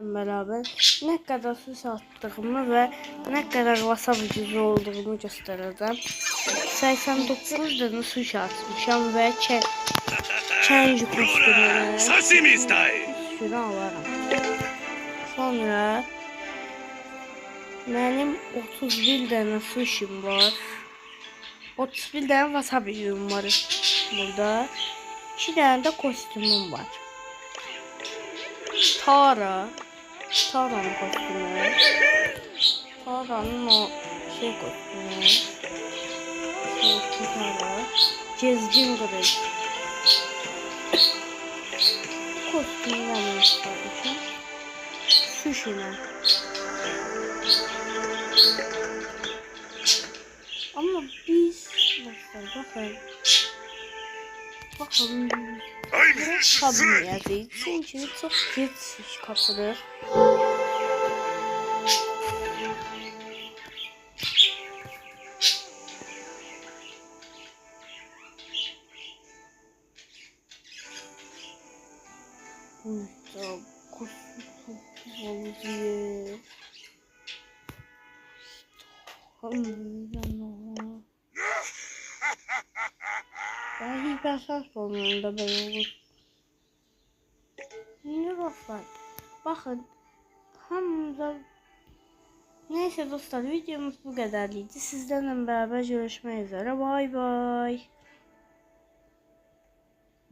beraber ne kadar su attığımı ve ne kadar wasabi gücü olduğumu göstereceğim. 89 tane su atmışam ve change kostümünü Sashimi style. üstüne alaram. Sonra benim 31 tane sushim var. 31 tane wasabi gücüm var burada. 2 tane de kostümüm var. Tara'nın kostümü. Tara'nın o kostümü. Tara. Gezgin kılıç. Kostümlerini çıkarmışım. Sushi'ne. Ama biz bakalım kabineye çünkü çok geç kapılır. Burada kostüm havalı diye. Ben hipersans formunda ben olur. Ne dostlar? Bakın hamza. Neyse dostlar videomuz bu kadarıydı. Sizlerle beraber görüşmek üzere. Bay bay.